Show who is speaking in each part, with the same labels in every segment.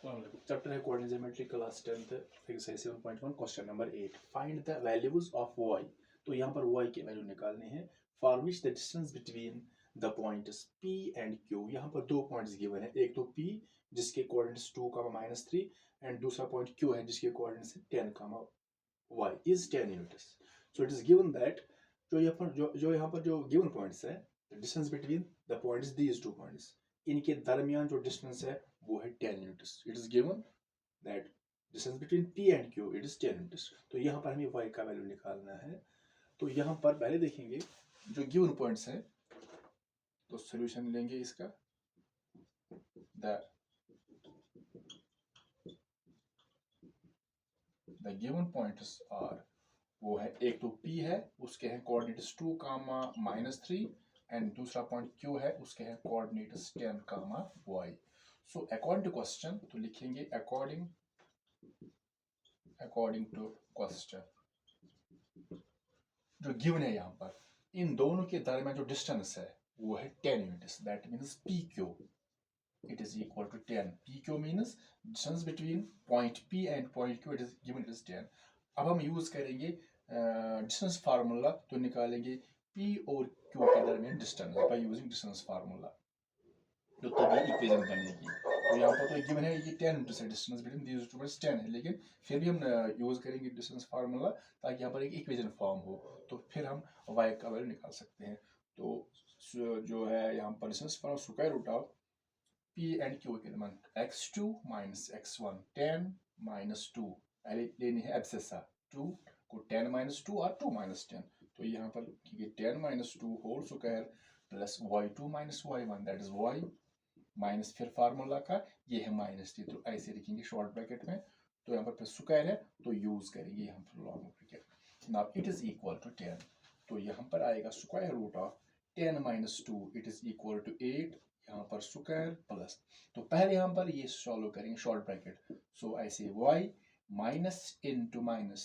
Speaker 1: Chapter है coordinate geometry, class 10th, exercise 7.1, question number 8। Find the values of y। तो यहाँ पर y के वैल्यू निकालने हैं। For which the distance between the points p and q। यहाँ पर दो पॉइंट्स गिवन है, एक तो p जिसके कोऑर्डिनेट्स 2, -3 एंड दूसरा पॉइंट q है जिसके coordinates 10, y is 10 units. So it is given that जो यहाँ पर जो गिवन पॉइंट्स है, the distance between the points these two points, इनके दरमियान जो डिस्टेंस है वो है 10 units. It is given that distance between p and q it is 10 units. तो यहाँ पर हमें y का वैल्यू निकालना है। तो यहाँ पर पहले देखेंगे जो गिवन पॉइंट्स है, तो सॉल्यूशन लेंगे इसका। द गिवन पॉइंट्स आर, वो है एक तो p है, उसके हैं कोऑर्डिनेट्स 2, -3 एंड दूसरा पॉइंट q है, उसके हैं coordinates 10, y। So according to question तो लिखेंगे अकॉर्डिंग टू क्वेश्चन जो गिवन है यहाँ पर, इन दोनों के दरमियान जो डिस्टेंस है वो है 10 units. That means PQ it is equal to 10। PQ means distance between point P and point Q, it is given, it is 10। अब हम यूज करेंगे डिस्टेंस फार्मूला, तो निकालेंगे P और Q के दरमियान distance by using distance formula, तो तभी इक्वेशन बनेगी। तो यहाँ पर तो गिवन है ये 10 मीटर है, distance between these two points 10 है, लेकिन फिर भी हम यूज करेंगे डिस्टेंस फार्मूला ताकि यहाँ पर एक इक्वेशन फॉर्म हो, तो फिर हम y का वैल्यू निकाल सकते हैं। तो जो है यहाँ पर distance form square root of p and q के मान x2 माइनस x1, 10 माइनस 2, लेनी है एब्सेसा 2 को 10 माइनस 2 और 2 माइनस 10। तो यहाँ पर 10 minus 2 whole square plus y2 minus y1 that is y minus फिर फार्मूला का ये है -3, तो ऐसे लिखेंगे शॉर्ट ब्रैकेट में। तो यहाँ पर स्क्वायर है तो यूज करेंगे हम long bracket. Now it is equal to 10, तो यहाँ पर आएगा square root of 10 minus 2 it is equal to 8, यहाँ पर स्क्वायर प्लस, तो पहले यहाँ पर ये सॉल्व करेंगे शॉर्ट ब्रैकेट। सो ऐसे y माइनस इंटू माइनस,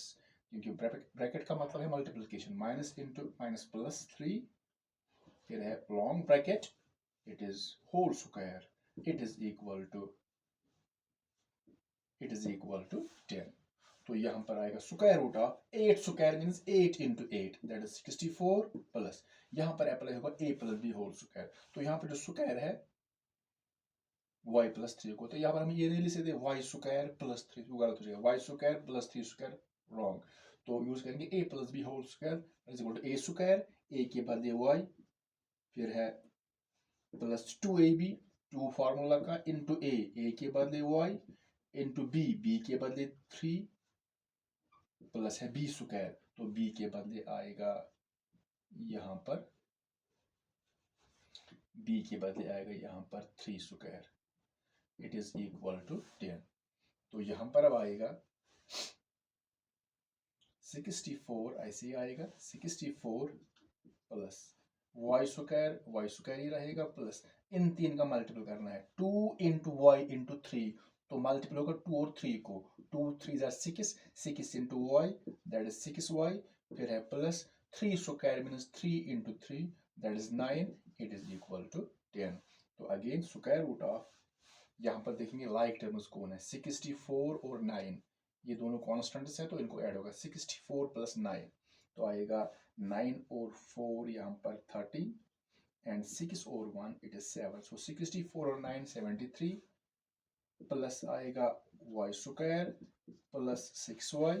Speaker 1: क्योंकि ब्रैकेट का मतलब है multiplication, minus into minus plus 3, फिर है long bracket, it is whole square, it is equal to 10। तो यहाँ पर आएगा square root of 8 square means 8 into 8 that is 64 plus, यहाँ पर अप्लाई होगा a plus B whole square. तो यहाँ पर जो स्क्वायर है y प्लस 3 को, तो यहाँ पर हम ये नहीं लिख सकते y स्क्वायर प्लस 3, गलत हो जाएगा, y square plus 3 square wrong. तो यूज करेंगे a plus B whole square is equal to a square, a के बदले y, फिर है प्लस 2ab 2 फार्मूला का इंटू a के बदले y इंटू b के बदले 3 प्लस है b स्क्वायर, तो b के बदले आएगा यहाँ पर, b के बदले आएगा यहाँ पर 3 square, it is equal to 10। तो यहाँ पर अब आएगा 64, ऐसे ही आएगा 64 प्लस y स्क्वायर ही रहेगा प्लस इन तीन का मल्टीपल करना है, 2 इंटू वाई इंटू 3, तो मल्टीपल होगा 2 और 3 को, 2 3 6, 6 into Y that is 6y, फिर है plus 3 square means 3 into 3 that is 9, it is equal to 10। तो अगेन स्क्वायर रूट ऑफ, यहाँ पर देखेंगे लाइक टर्म्स कौन है, 64 और 9, ये दोनों कॉन्स्टेंट्स है तो इनको ऐड होगा 64 प्लस 9, तो आएगा 9 और 4 यहाँ पर 30 एंड 6 और 1 इट इज 7। सो 64 और 9 73 प्लस आएगा y square plus 6y,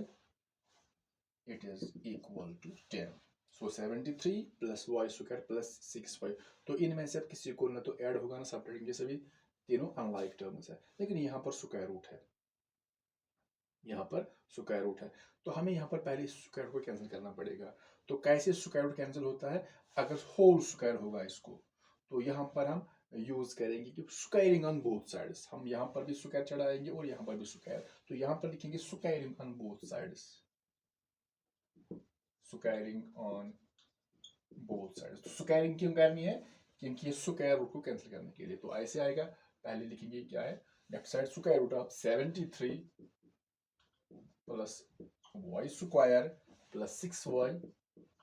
Speaker 1: it is equal to 10। So 73 plus y square plus 6y, तो इनमें से अब किसी को ना तो ऐड होगा ना सब्ट्रैक्ट, ये सभी तीनों अनलाइक टर्म्स है, लेकिन यहाँ पर स्क्वायर रूट है, यहाँ पर स्क्वायर रूट है, तो हमें यहाँ पर पहले स्क्वायर रूट को कैंसिल करना पड़ेगा। तो कैसे स्क्वायर रूट कैंसिल होता है, अगर होल स्क्वायर होगा इसको, तो यहाँ पर हम यूज करेंगे कि स्क्वायरिंग ऑन बोथ साइड्स, हम यहाँ पर भी स्क्वायर चढ़ाएंगे और यहाँ पर भी स्क्वायर, तो यहाँ पर लिखेंगे squaring on both sides, squaring on both sides. तो स्क्वायरिंग क्यों करनी है, क्योंकि ये स्क्वायर रूट को कैंसिल करने के लिए। तो ऐसे आएगा, पहले लिखेंगे क्या है, left side square root of 73 plus y square plus 6y,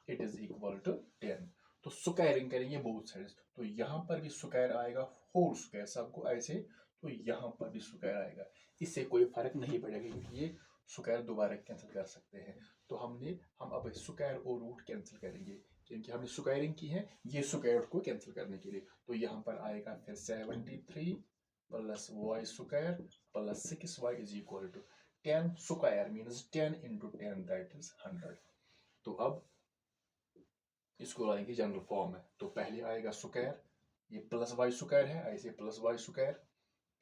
Speaker 1: it is equal to 10। तो स्क्वायरिंग करेंगे बोथ साइड्स, तो यहाँ पर भी स्क्वायर आएगा होल स्क्वायर, सबको ऐसे तो यहाँ पर भी स्क्वायर आएगा। इससे कोई फर्क नहीं पड़ेगा क्योंकि ये स्क्वायर दोबारा कैंसिल कर सकते हैं। तो हम अब स्क्वायर और रूट कैंसिल करेंगे क्योंकि हमने स्क्वायरिंग की है ये स्क्वायर को कैंसिल करने के लिए। तो यहाँ पर आएगा फिर 73 plus Y square plus 6y is equal to 10 square means 10 into 10 that is 100। तो अब इसको लाएंगे जनरल फॉर्म में। तो पहले आएगा स्क्वायर, ये प्लस वाई स्क्वायर है, ऐसे प्लस वाई स्क्वायर,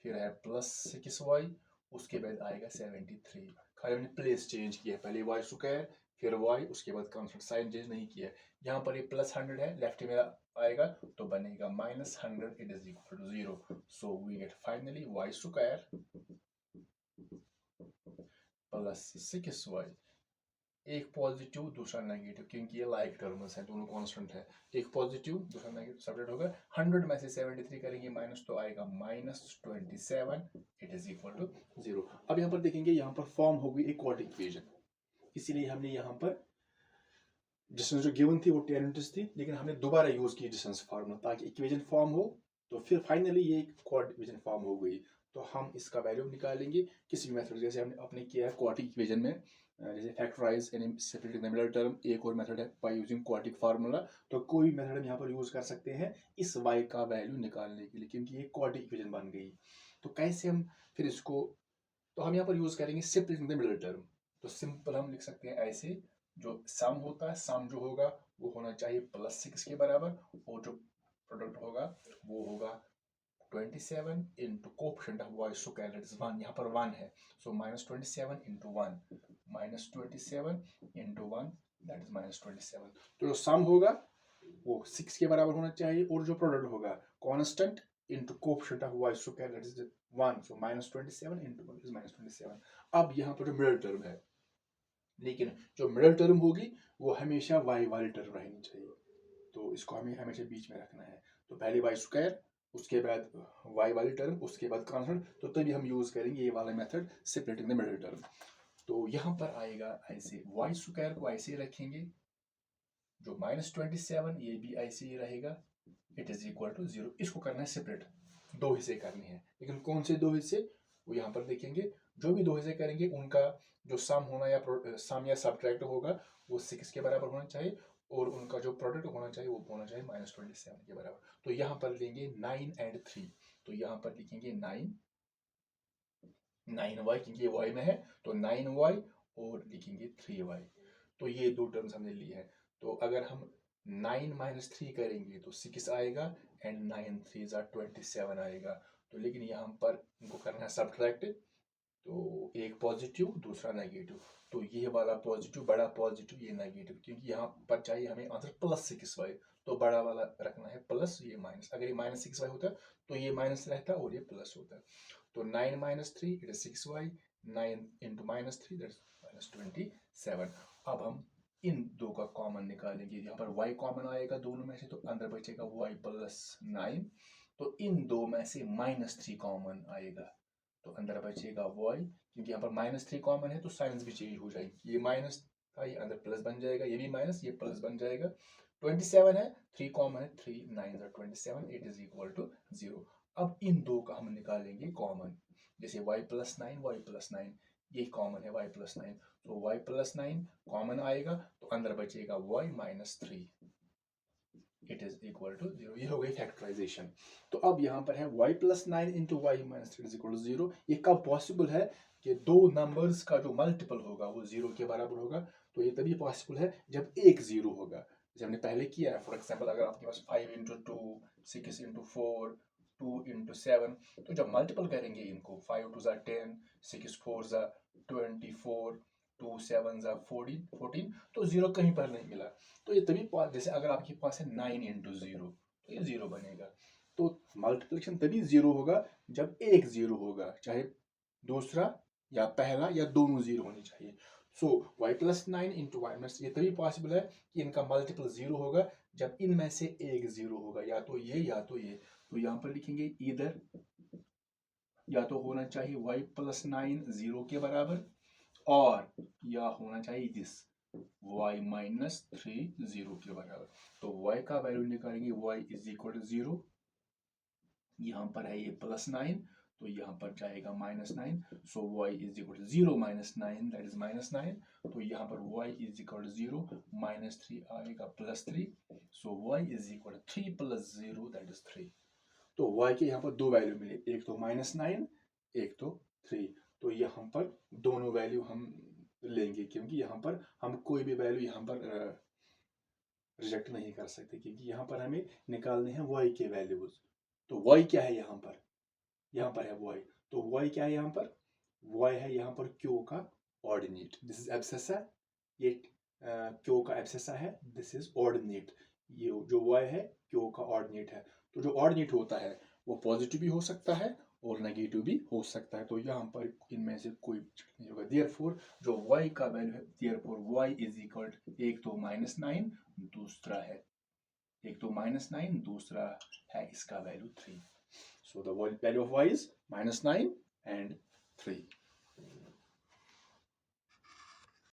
Speaker 1: फिर है प्लस 6y, उसके बाद आएगा 73। खाली हमने प्लेस चेंज किया है, पहले वाई स्क्वायर फिर y, उसके बाद कॉन्स्टेंट साइन चेंज नहीं किया है। यहाँ पर ये प्लस 100 है, लेफ्ट में आएगा तो बनेगा minus 100, it is equal to 0। So we get finally Y square plus 6y, एक पॉजिटिव दूसरा नेगेटिव क्योंकि ये लाइक टर्म्स हैं, दोनों कांस्टेंट है, एक पॉजिटिव दूसरा नेगेटिव सेपरेट होगा। 100 में से 73 करेंगे माइनस तो आएगा -27, इट इज इक्वल टू 0। अब यहाँ पर देखेंगे, यहाँ पर फॉर्म होगी एक क्वाड्रेटिक इक्वेशन, इसीलिए हमने यहाँ पर डिस्टेंस जो गिवन थी वो 10 यूनिट्स थी, लेकिन हमने दोबारा यूज की डिस्टेंस फार्मूला ताकि इक्वेशन फॉर्म हो। तो फिर फाइनली ये क्वाड इक्वेशन फॉर्म हो गई। तो हम इसका वैल्यू निकालेंगे किसी भी मेथड, जैसे हमने अपने किया है क्वाड्रेटिक इक्वेशन में, जैसे फैक्टराइज यानी सेपरेटिंग द मिडल टर्म, एक और मेथड है बाय यूजिंग क्वाड्रेटिक फार्मूला। तो कोई भी मेथड हम यहाँ पर यूज कर सकते हैं इस y का वैल्यू निकालने के लिए क्योंकि ये क्वाड्रेटिक इक्वेशन बन गई। तो कैसे हम फिर इसको, तो हम यहाँ पर यूज करेंगे सेपरेटिंग द मिडल टर्म। तो सिंपल हम लिख सकते हैं ऐसे, जो सम होता है, सम जो होगा वो होना चाहिए +6 के बराबर, और जो प्रोडक्ट होगा वो होगा 27 into coefficient of Y square that is 1, यहाँ पर 1 है, so -27 into 1, -27 into 1 that is -27। तो जो सम होगा वो 6 के बराबर होना चाहिए, और जो प्रोडक्ट होगा constant into coefficient of Y square that is 1, so -27 into 1 is -27। अब यहाँ पर जो मिडल टर्म है, लेकिन जो मिडल टर्म होगी वो हमेशा y वाली टर्म रहनी चाहिए, तो इसको हमें हमेशा बीच में रखना है। तो पहले वाई स्क्वायर, उसके बाद y वाली टर्म, उसके बाद कांस्टेंट, तो तभी हम यूज करेंगे ये वाला method separating the middle term. तो यहाँ पर आएगा ऐसे, वाई स्क्वायर को ऐसे रखेंगे, जो -27 ये भी ऐसे ही रहेगा, इट इज इक्वल टू 0। इसको करना है सेपरेट, दो हिस्से करने हैं, लेकिन कौन से दो हिस्से वो यहाँ पर देखेंगे। जो भी दो हिस्से करेंगे उनका जो सम होना या सब्ट्रैक्ट होगा वो 6 के बराबर होना चाहिए, और उनका जो प्रोडक्ट होना चाहिए वो होना चाहिए -27 के बराबर। तो यहाँ पर लेंगे 9 and 3, तो यहाँ पर लिखेंगे 9y क्योंकि y में है, तो 9y, और लिखेंगे 3y। तो ये दो टर्म्स हमने ली है। तो अगर हम 9 - 3 करेंगे तो 6 आएगा, एंड 9 3 27 आएगा। तो लेकिन यहाँ पर इनको करना है सब्ट्रैक्ट, तो एक पॉजिटिव दूसरा नेगेटिव, तो ये वाला पॉजिटिव, बड़ा पॉजिटिव, ये नेगेटिव, क्योंकि यहाँ पर चाहिए हमें आंसर +6y, तो बड़ा वाला रखना है प्लस, ये माइनस। अगर ये -6y होता तो ये माइनस रहता और ये प्लस होता। तो 9 - 3 it is 6y, 9 into -3 that is -27। अब हम इन दो का कॉमन निकालेंगे, यहाँ पर y कॉमन आएगा दोनों में से, तो अंदर बचेगा y +9। तो इन दो में से -3 कॉमन आएगा, तो अंदर बचेगा y, क्योंकि यहाँ पर -3 कॉमन है तो साइंस भी चेंज हो जाएगी, ये माइनस था ये अंदर प्लस बन जाएगा, ये भी माइनस ये प्लस बन जाएगा। 27 है, 3 कॉमन है, 3 9 27, इट इज इक्वल टू 0। अब इन दो का हम निकालेंगे कॉमन, जैसे y +9 ये कॉमन है y +9, तो y +9 कॉमन आएगा तो अंदर बचेगा y -3, it is equal to 0। ये हो गई फैक्टराइजेशन। तो अब यहाँ पर है y +9 into y -3 is equal to 0। ये कब पॉसिबल है कि दो नंबर्स का जो मल्टीपल होगा वो 0 के बराबर होगा। तो ये तभी पॉसिबल है जब एक 0 होगा, जैसे हमने पहले किया है। फॉर एग्जाम्पल अगर आपके पास 5 × 2 6 × 4 2 × 7, तो जब मल्टीपल करेंगे इनको, 5 2 = 10, 6 4 = 24, 2 7 = 14, तो 0 कहीं पर नहीं मिला। तो ये तभी, जैसे अगर आपके पास है 9 × 0, तो ये 0 बनेगा। तो मल्टीप्लिकेशन तभी 0 होगा जब एक 0 होगा, चाहे दूसरा या पहला या दोनों 0 होने चाहिए। सो y +9 इंटू y +, ये तभी पॉसिबल है कि इनका मल्टीपल 0 होगा जब इनमें से एक 0 होगा, या तो ये या तो ये। तो यहाँ पर लिखेंगे इधर या तो होना चाहिए y +9 0 के बराबर, और या होना चाहिए दिस y -3 0 के बराबर। तो y का वैल्यू निकालेंगे, y इज इक्वल टू 0, यहाँ पर है ये +9, तो यहाँ पर जाएगा -9, so y is equal to 0 -9 that is -9, तो यहाँ पर y इज इक्वल टू 0 -3 आएगा +3, so y is equal to 3 + 0 that is 3। तो y के यहाँ पर दो वैल्यू मिले, एक तो -9 एक तो 3, तो यहाँ पर दोनों वैल्यू हम लेंगे क्योंकि यहाँ पर हम कोई भी वैल्यू यहाँ पर रिजेक्ट नहीं कर सकते क्योंकि यहाँ पर हमें निकालने हैं y के वैल्यूज। तो y क्या है यहाँ पर है y, तो y क्या है यहाँ पर, y है यहाँ पर q का ऑर्डिनेट, दिस इज एब्सेसा, ये q का एब्सेसा है, दिस इज ऑर्डिनेट, ये जो y है q का ऑर्डिनेट है। तो जो ऑर्डिनेट होता है वो पॉजिटिव भी हो सकता है और नेगेटिव भी हो सकता है, तो यहाँ पर इनमें से कोई नहीं होगा। देयरफॉर जो y का वैल्यू है, देयरफॉर y इज इक्वल, एक तो -9 दूसरा है, एक तो -9 दूसरा है इसका value 3, so the value of y is -9 and 3।